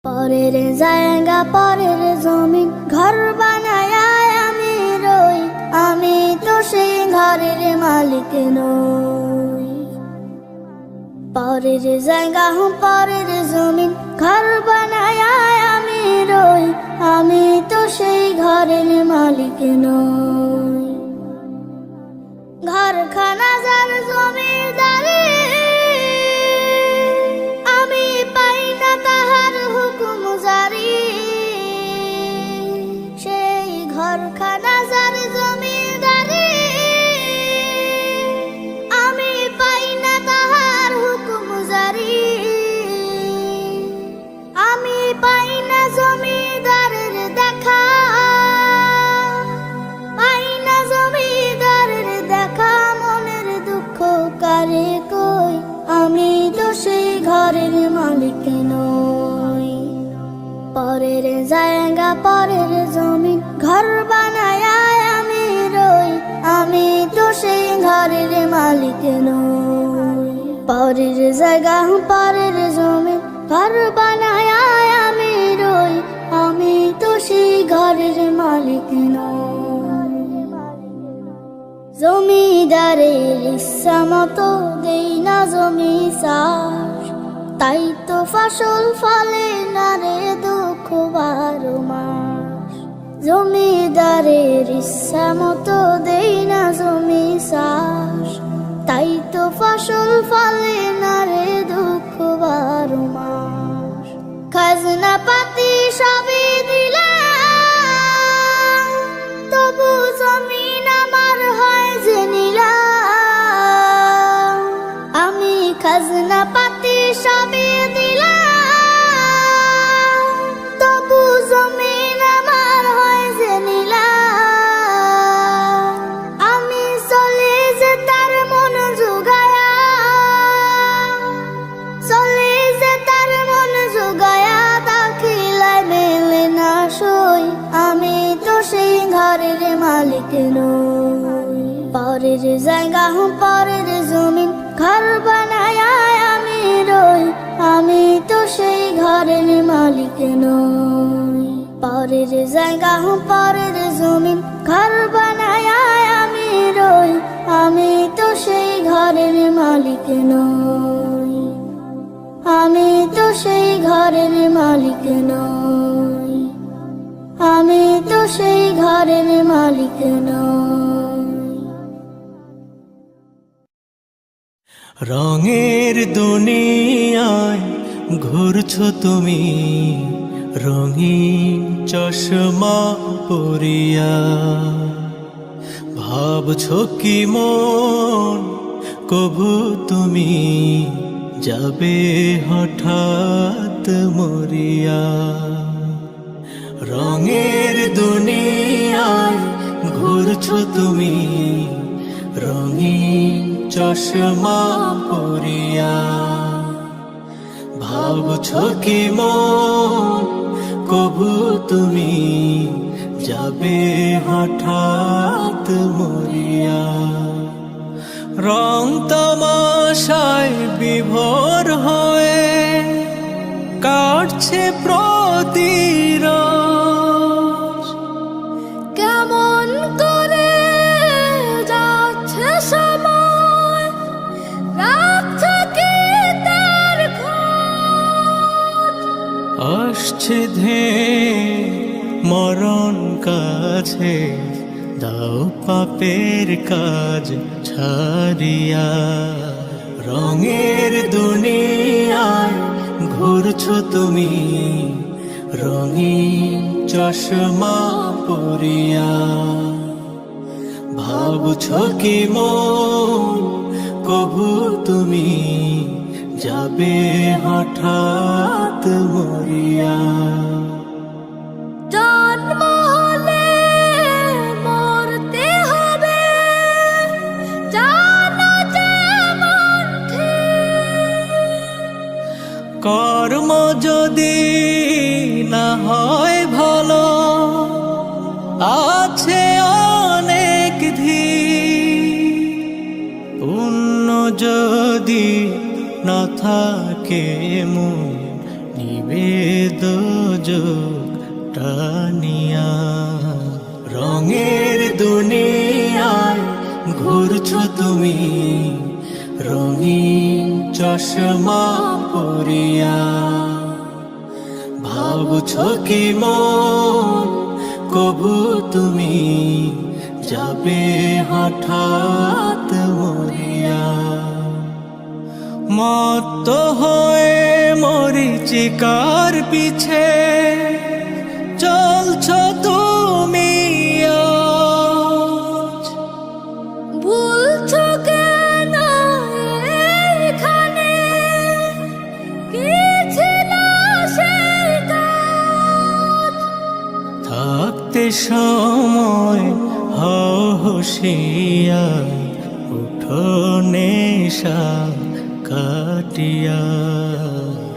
পরের জায়গা পরের জমিন ঘর বানায় আমি রই, আমি তো সেই ঘরের মালিক নই। পরের জায়গা পরের জমিন ঘর বানায় আমি রই, আমি তো সেই ঘরের মালিক নই। ঘরখানা যার জমিদারি, আমি পাই না তাহার হুকুম জারি। সেই ঘরখানা যার জমিদারি, আমি পাই না তাহার হুকুম জারি। আমি পাই না জমিদারের দেখা, পাই না জমিদারের দেখা। মনের দুঃখ কারে কই, আমি তো সেই ঘরের মালিক নই। পরের জায়গা পরের জমিন ঘর বানায় আমি রই, আমি তো সেই ঘরের মালিক নই। পরের জায়গা পরের জমিন ঘর বানায় আমি রই, আমি তো সেই ঘরের মালিক নই। জমিদারের ইচ্ছা মতো দেই না জমি চাষ, তাই তো ফসল ফলে না রে দুঃখ 12 মাস। জমিদারের ইচ্ছা মতো দেই না জমি চাষ, তাই তো ফসল ফলে না রে দুঃখ 12 মাস। খাজনা পাতি সবই দিলাম, তবু জমিন আমার হয় যে নিলাম। আমি খাজনা পাতি সবই দিলাম, তবু জমিন আমার হয় যে নিলাম। আমি চলে যে তার মন জোগায়া, চলে যে তার মন জোগায়া, দাখিলায় মেলে না সই, আমি তো সেই ঘরের মালিক নই। পরের জায়গা পরের জমিন ঘর বানায় আমি রই, আমি তো সেই ঘরের মালিক নই। পরের জায়গা পরের জমিন ঘর বানায় আমি রই, আমি তো সেই ঘরের মালিক নই। আমি তো সেই ঘরের মালিক নই, আমি তো সেই ঘরের মালিক নই। রঙের দুনিয়ায় ঘুরছো তুমি, রঙিন চশমা পরিয়া। ভাবছো কি মন কভু তুমি যাবে হঠাৎ মরিয়া। রঙের দুনিয়ায় ঘুরছো তুমি, রঙিন চশমা পরিয়া। ভাবছো কি মন কভু তুমি যাবে হঠাৎ মরিয়া। রং তামাশায় বিভোর হয়ে কাটছে প্রতিরোজ। কেমন করে যাচ্ছে সময়, রাখছে কি তার খোঁজ। আসছে ধে মরণ কাছে, দাও পাপের কাজ ছাড়িয়া। রঙের দুনিয়ায় ঘুরছো তুমি, রঙিন চশমা পরিয়া। ভাবছো কি মন কভু তুমি যাবে হঠাৎ মরিয়া। জন্ম হলে মরতে হবে, জানো যেমন ঠিক। কর্ম যদি না হয় ভালো, আছে অনেক ধীর। পুণ্য যদি না থাকে মন নিবেদ টানিয়া। রঙের দুনিয়ায় ঘুরছো তুমি, রঙিন চশমা পরিয়া। ভাবছো কি মন কবু তুমি যাবে হঠাৎ মরিয়া। মত্ত হয়ে মরিচিকার পিছে চলছো তুমি আজ। ভুলছো কেন এখানে, কি ছিল সেই কাজ? থাকতে সময় হও হুঁশিয়ার, উঠো নেশা কাটিয়া।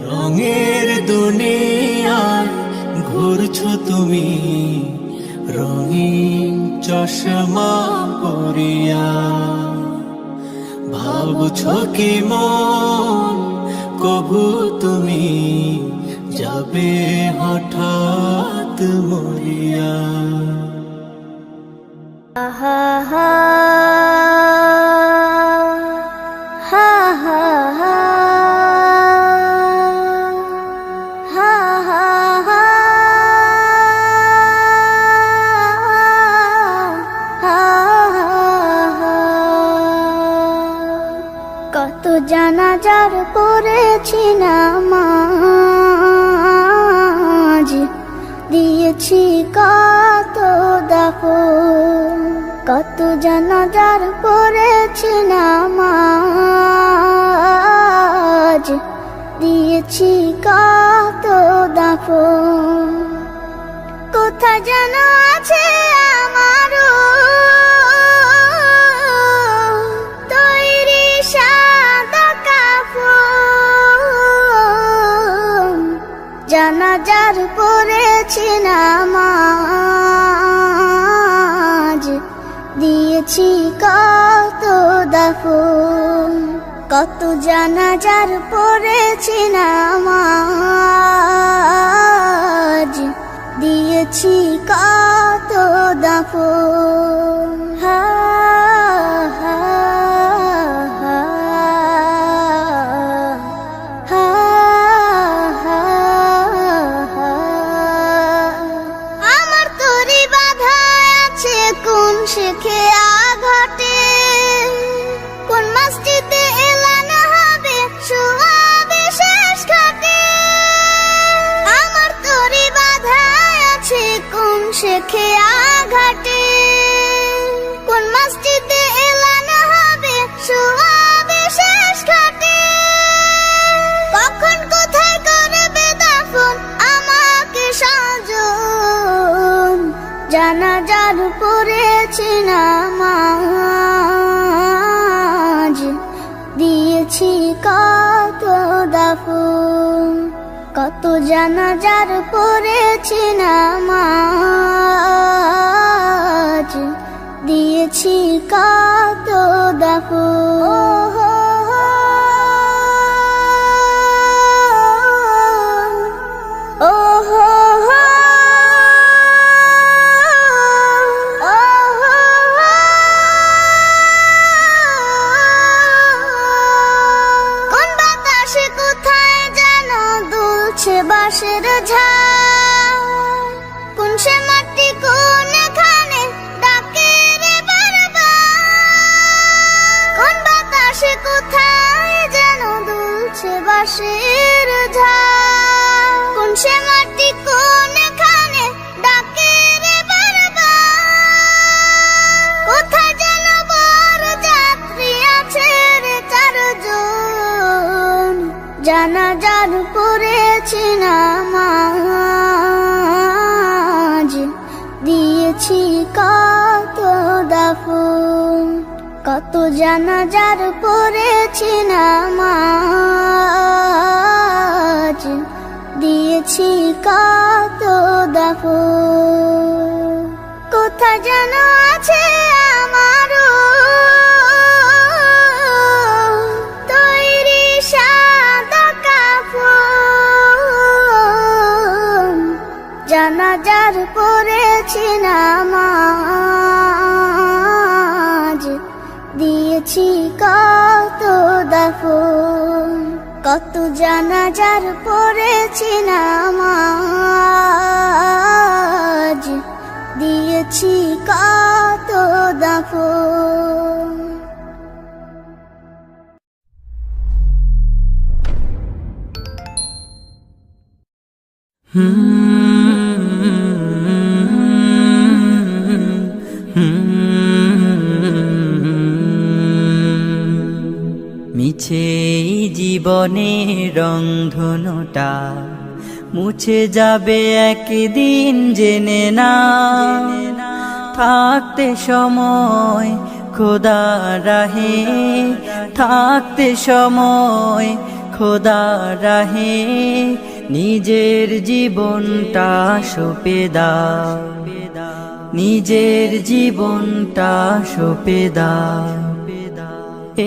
রঙের দুনিয়ায় ঘুরছো তুমি, রঙিন চশমা পরিয়া। ভাবছো কি মন কবু তুমি যাবে হঠাৎ মরিয়া। হা হা হা হা হা হা হা কত জানাজার পড়েছি নামাজ, দিয়েছি কত দাফন। কত জানাজার পড়েছি নামাজ, দিয়েছি কত দাফন। কোথায় যেন আছে আমারও তৈরি সাদা কাফন। জানাজার পড়েছি নামাজ, দিয়েছি কত দাফন। কত জানাজার পড়েছি নামাজ, দিয়েছি কত দাফন। হা হা হা হা হা হা। আমার তরি বাধা আছে কোন শেখে আঘাটে, কোন মসজিদে এলান হবে শোয়াবে শেষ ঘাটে। আমার তরি বাধা আছে কোন শেখে আঘাটে, কোন মসজিদে এলান হবে শোয়াবে শেষ ঘাটে। কখন কোথায় করবে দাফন আমাকে সাজন, জানাজার পড়েছি নামাজ, দিয়েছি কত দাফন। কত জানাজার পড়েছি নামাজ, দিয়েছি কত দাফন। ও হো হো কোন বাতাসে কোথায় যেন দুলছে বাঁশের ঝাড়, কোন সে মাটি কোন এখানে ডাকে রে বারবার। কোন বাতাসে কোথায় যেন দুলছে বাঁশের ঝাড়, কোন সে মাটি কোন এখানে ডাকে রে বারবার। কোথায় যেন বড় যাত্রী আছে রে চারজন, জানাজার পড়েছি নামাজ, দিয়েছি কত দাফন। কত জানাজার পড়েছি নামাজ, দিয়েছি কত দাফন। কোথায় যেন আছে আমারও তৈরি সাদা কাফন। জানাজার পড়েছি নামাজ, দিয়েছি কত দাফন। কত জানাজার পড়েছি নামাজ, দিয়েছি কত দাফন। মিছে জীবনের রংধনুটা মুছে যাবে একদিন, জেনে না। থাকতে সময় খোদা রাহে, থাকতে সময় খোদা রাহে, নিজের জীবনটা সঁপে দাও, নিজের জীবনটা সঁপে দাও।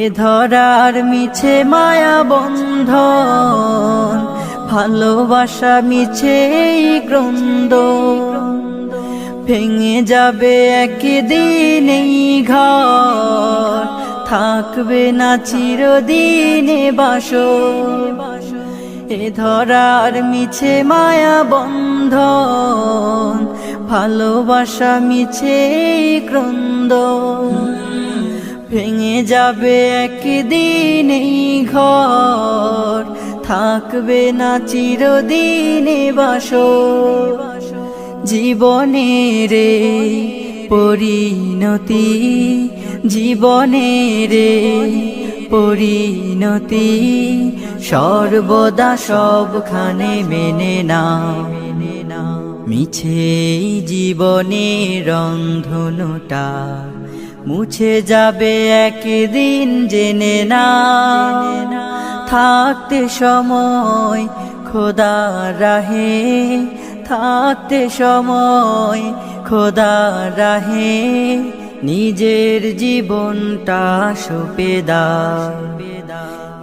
এ ধরার মিছে মায়া বন্ধন, ভালোবাসা মিছে ক্রন্দন, ভেঙে যাবে একদিন এই ঘর, থাকবে না চিরদিনে বাসর। এ ধরার মিছে মায়া বন্ধন, ভালোবাসা মিছে ক্রন্দন, ভেঙে যাবে একদিন এই ঘর, থাকবে না চিরদিনে বাসর। জীবনের পরিণতি, জীবনের পরিণতি, সর্বদা সবখানে মেনে নাও। মিছে জীবনের রংধনুটা মুছে যাবে একদিন, জেনে না। থাকতে সময় খোদা রাহে, থাকতে সময় খোদা রাহে, নিজের জীবনটা সঁপে দাও,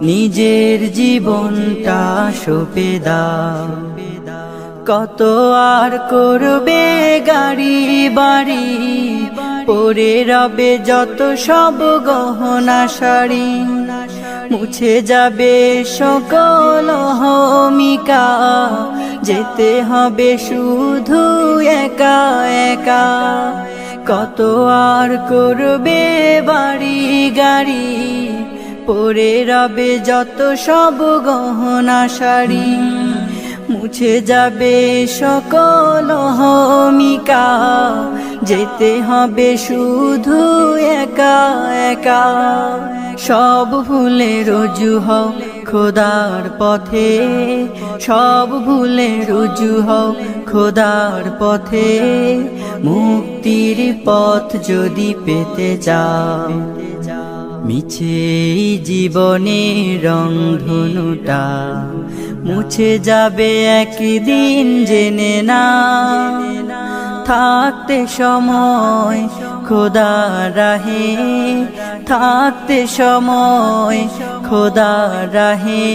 নিজের জীবনটা সঁপে দাও। কত আর করবে গাড়ি বাড়ি, পরে রবে যত সব গহনা শাড়ি, মুছে যাবে সকল অহমিকা, যেতে হবে শুধু একা একা। কত আর করবে বাড়ি গাড়ি, পরে রবে যত সব গহনা শাড়ি, মুছে যাবে সকল অহমিকা, যেতে হবে শুধু একা একা। সব ভুলে রুজু হও খোদার পথে, সব ভুলে রুজু হও খোদার পথে, মুক্তির পথ যদি পেতে চাও। মিছে জীবনের রংধনুটা মুছে যাবে একদিন, জেনে না। থাকতে সময় খোদা রাহে, থাকতে সময় খোদা রাহে,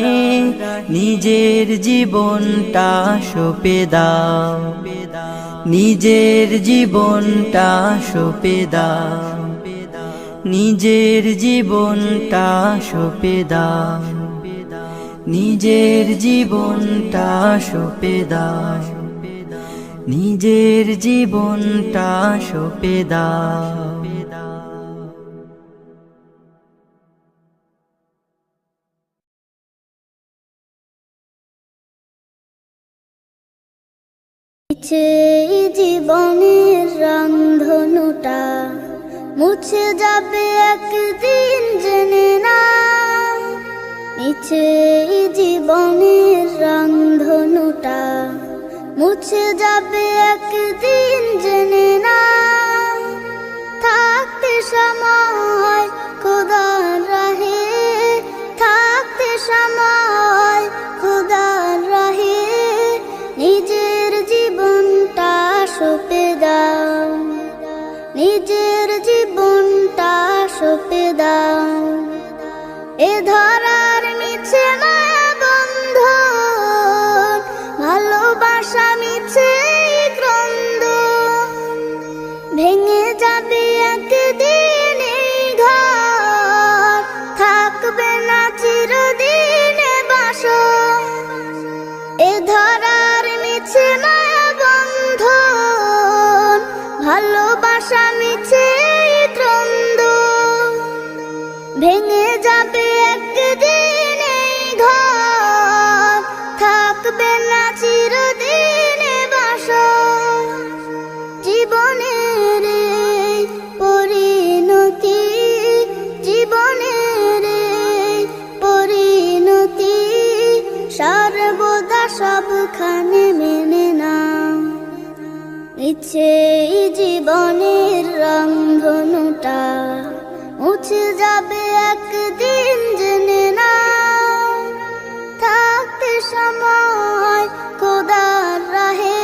নিজের জীবনটা সঁপে দাও, নিজের জীবনটা সঁপে দাও, নিজের জীবনটা সঁপে দাও, নিজের জীবনটা সঁপে দাও, নিজের জীবনটা সঁপে দাও। মিছে জীবনের রংধনুটা মুছে যাবে একদিন, জেনে না। মিছে জীবনের রংধনুটা মুছে যাবে একদিন, জেনে না। থাকতে সময় খোদা রাহে, থাকতে সময় খোদা রাহে, নিজের জীবনটা সঁপে দাও, নিজের জীবনটা সঁপে দাও। এ ধরার মিছে মায়া বন্ধন, ভালোবাসা মিছে সর্বদা সবখানে মেনে না ইচ্ছে জীবনের রংধনুটা মুছে যাবে একদিন জেনে না থাকতে সময় খোদার রাহে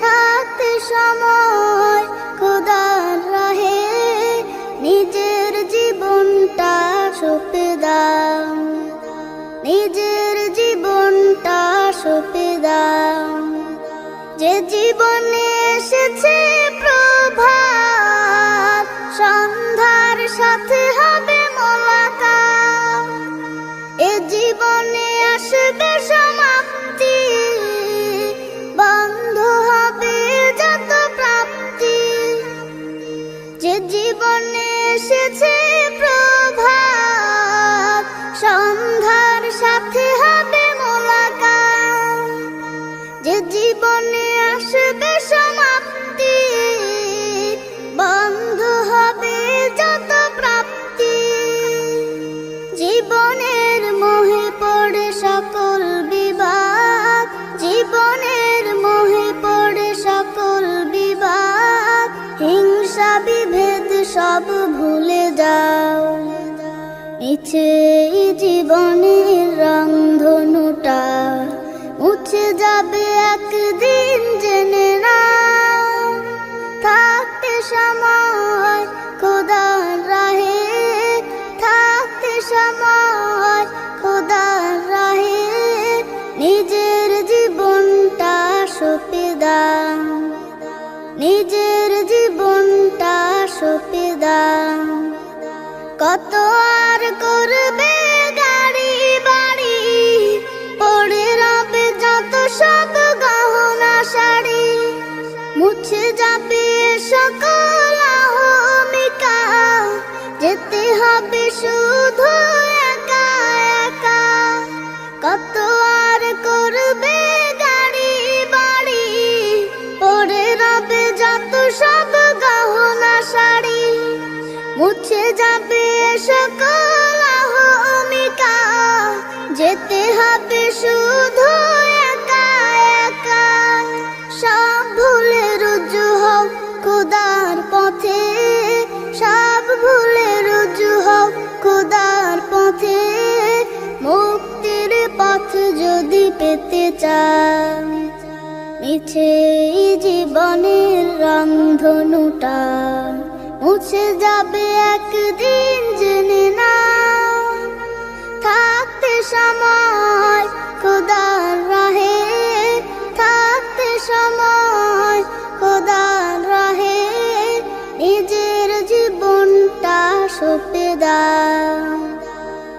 থাকতে সময় খোদার রাহে নিজের জীবনটা সঁপে দাও নিজের জীবনটা সঁপে দাও যে জীবনে এসেছে প্রভাত সন্ধ্যার সাথে হবে মোলাকাত এ জীবনে আসবে সমাপ্তি বন্ধ হবে যত প্রাপ্তি যে জীবনে এসেছে প্রভাত সন্ধ্যার সাথে হবে মোলাকাত যে জীবনে আসবে সমাপ্তি বন্ধ হবে যত প্রাপ্তি জীবনের মোহে পড়ে সকল বিবাদ জীবনের মোহে পড়ে সকল বিবাদ হিংসা বিভেদ সব ভুলে যাও মিছে জীবনের রংধনুটা মুছে যাবে একদিন জেনে না থাকতে সময় খোদার রাহে থাকতে সময় খোদার রাহে নিজের জীবনটা সঁপে দাও নিজের জীবনটা সঁপে দাও কত আর করবে গাড়ি বাড়ি পড়ে রবে যত সব গহনা শাড়ি মুছে যাবে সকল অহমিকা যেতে হবে শুধু একা একা কত আর করবে গাড়ি বাড়ি পড়ে রবে যত সব গহনা শাড়ি মুছে যাবে সকল অহমিকা যেতে হবে শুধু একা একা সব ভুলে রুজু হও খোদার পথে সব ভুলে রুজু হও খোদার পথে মুক্তির পথ যদি পেতে চাও মিছে জীবনের রংধনুটা মুছে যাবে একদিন জেনে না থাকতে সময় খোদার রাহে থাকতে সময় খোদার রাহে নিজের জীবনটা সঁপে দাও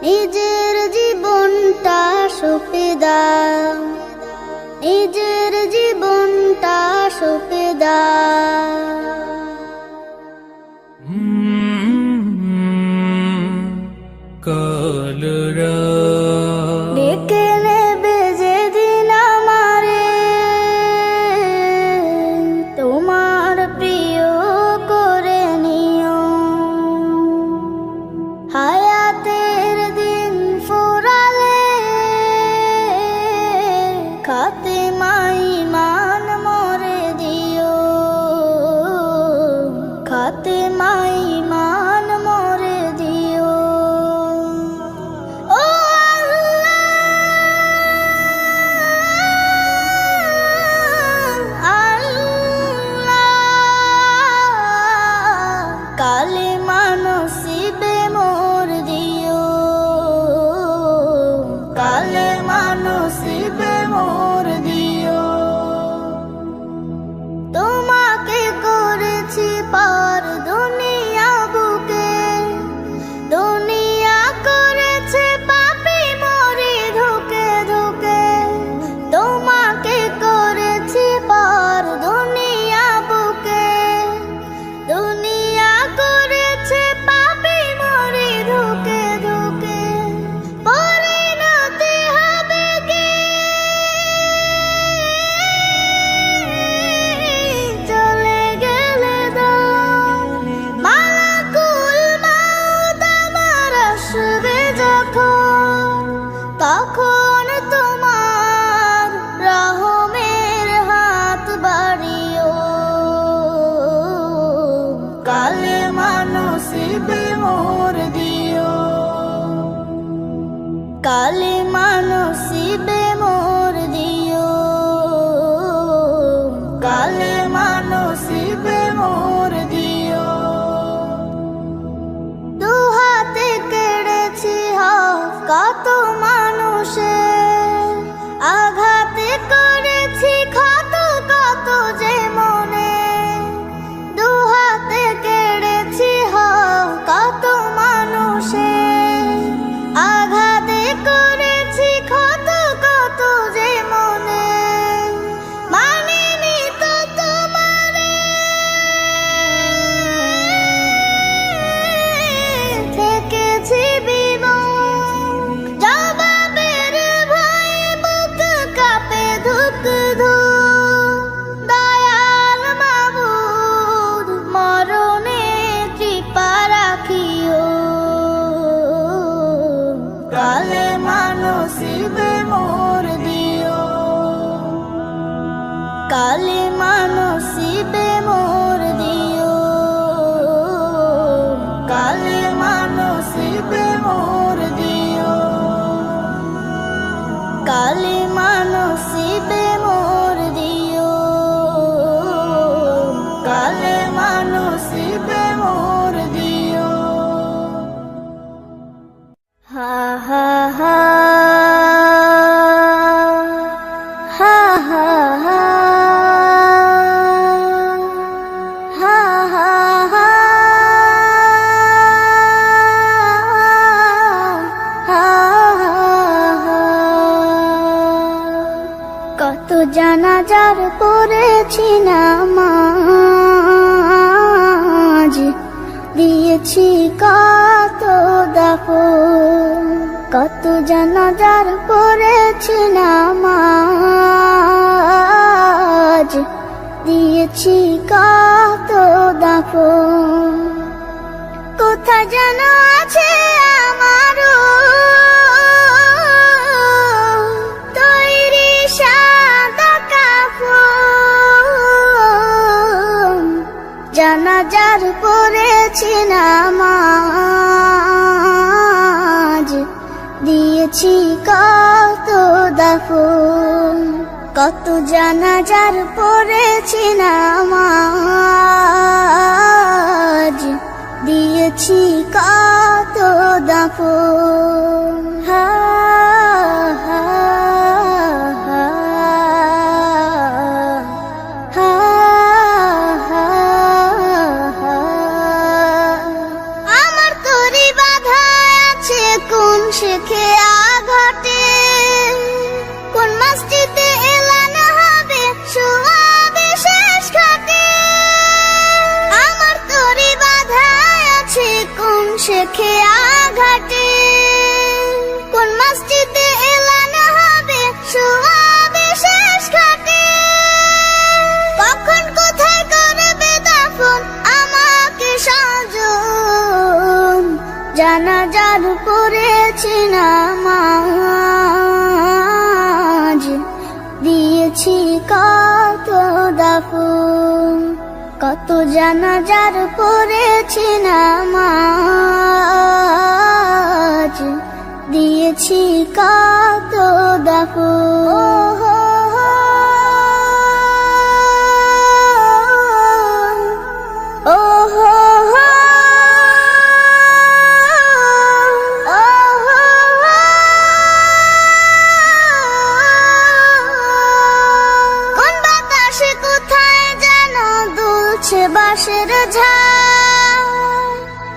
নিজের জীবনটা সঁপে দাও নিজের জীবনটা সঁপে দাও কালরা ডেকে নেবে যেদিন আমারে তোমার প্রিয় করে নিও হায়াতের দিন ফুরালে খাতেমাই মান মরে দিও কত জানাজার পড়েছি নামাজ, দিয়েছি কত দাফন। কত জানাজার পড়েছি নামাজ, দিয়েছি কত দাফন। কোথায় যেন আছে আমারও তৈরি সাদা কাফন। জানাজার পড়েছি নামাজ, দিয়েছি কত দাফন। কত জানাজার পড়েছি নামাজ, দিয়েছি কত দাফন। হা হা হা হা হা হা। আমার তরি বাধা আছে কোন শেখে আঘাটে, কোন মসজিদে এলান হবে সোয়াবে শেষ ঘাটে। আমার তরি বাধা আছে কোন শেখে আঘাটে, কোন মসজিদে এলান হবে সোয়াবে শেষ ঘাটে। কখন কোথায় করবে দাফন আমাকে সাজন, জানাজার পড়েছি নামাজ, দিয়েছি কত দাফন। কত জানাজার পড়েছি নামাজ, দিয়েছি কত দাফন। ও হো হো বাঁশের ঝাড়,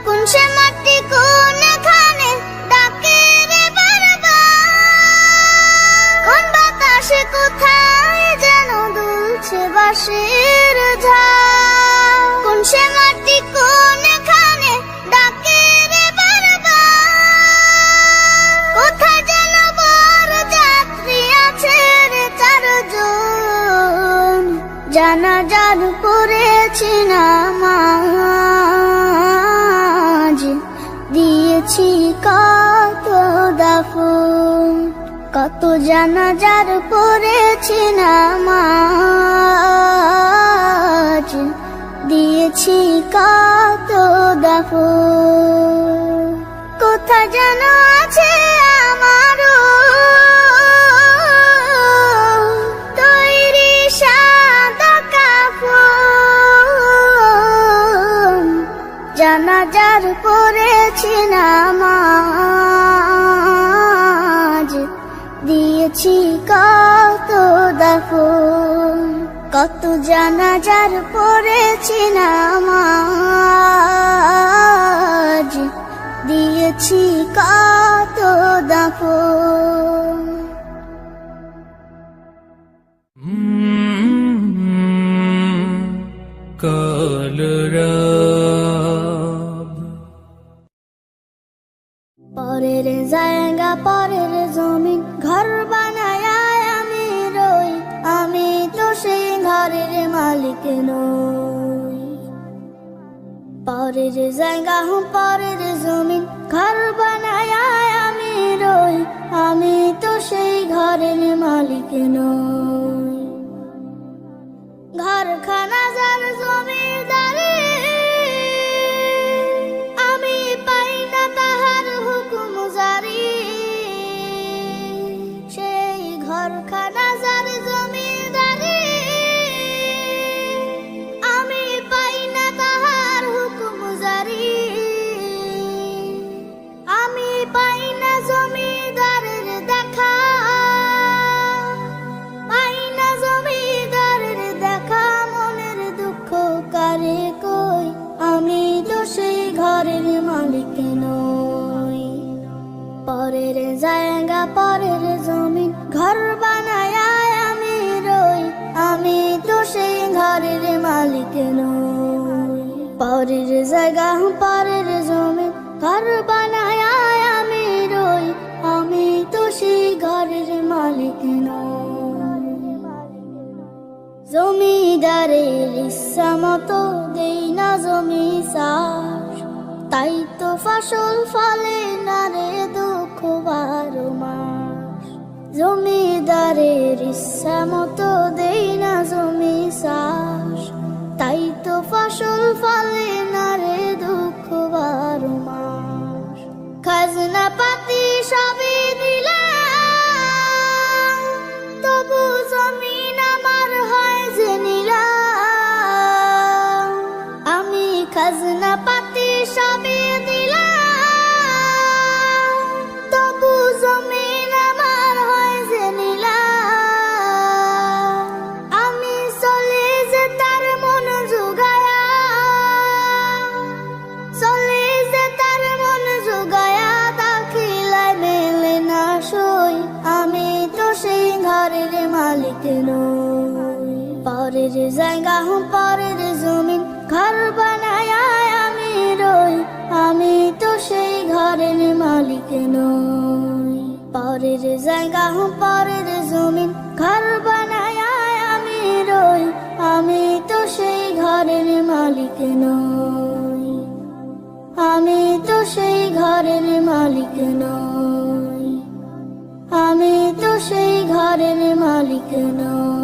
কোন সে মাটি কোনখানে ডাকে রে বারবার। কোন বাতাসে কোথায় যেন দুলছে বাঁশের ঝাড়, কোন সে মাটি কোনখানে ডাকে রে বারবার। কোথায় যেন বর যাত্রী আছে রে চারজন, জানাজার পড়েছি নামাজ, দিয়েছি কত দাফন। কত জানাজার পড়েছি নামাজ, দিয়েছি কত দাফন। কোথায় যেন আছে আমারও তৈরি সাদা কাফন। জানাজার পড়েছি নামাজ, দিয়েছি কত দাফন। কত জানাজার পড়েছি নামাজ, দিয়েছি কত দাফন। কলরব পরের জায়গা পরের জমিন ঘর বানায় আমি রই, আমি তো সেই ঘরের মালিক নই। পরের জায়গা পরের জমিন ঘর বানায় আমি রই, আমি তো সেই ঘরের মালিক নই। ঘরখানা যার জমিদারি, আমি পাই না তাহার হুকুম জারি। সেই ঘরখানা যার জমিদারি, আমি পাই না তাহার হুকুম জারি। আমি পাই না জমিদারের দেখা, পাই না জমিদারের দেখা। মনের দুঃখ কারে কই, আমি তো সেই ঘরের মালিক নই। পরের জায়গা পরের জমিন ঘর বানায় আমি সেই ঘরের মালিক নই। পরের জায়গা পরের জমি ঘর বানায় আমি রই, আমি তো সেই ঘরের মালিক নই। জমিদারের ইচ্ছা মতো দেই না জমি চাষ, তাই তো ফসল ফলে না রে দুঃখ 12 মাস। জমিদারের ইচ্ছা মতো দেই না জমি চাষ, তাই তো ফসল ফলে না রে দুঃখ 12 মাস। খাজনা পাতি সবই দিলাম, তবু জমিন আমার হয় যে নিলাম। আমি খাজনা পাতি সবই দিলাম, তবু জমিন আমার হয় যে নিলাম। আমি চলে যে তার মন জুগায়া, চলে যে তার মন জুগায়া, দাখিলায় মেলে না সই, আমি তো সেই ঘরের মালিক নই। পরের জায়গা পরের জমিন ঘর বানায় আমি রই, আমি তো সেই ঘরের মালিক নই। পরের জায়গা পরের জমিন ঘর বানায় আমি রই, আমি তো সেই ঘরের মালিক নই। আমি তো সেই ঘরের মালিক নই, আমি তো সেই ঘরের মালিক নই।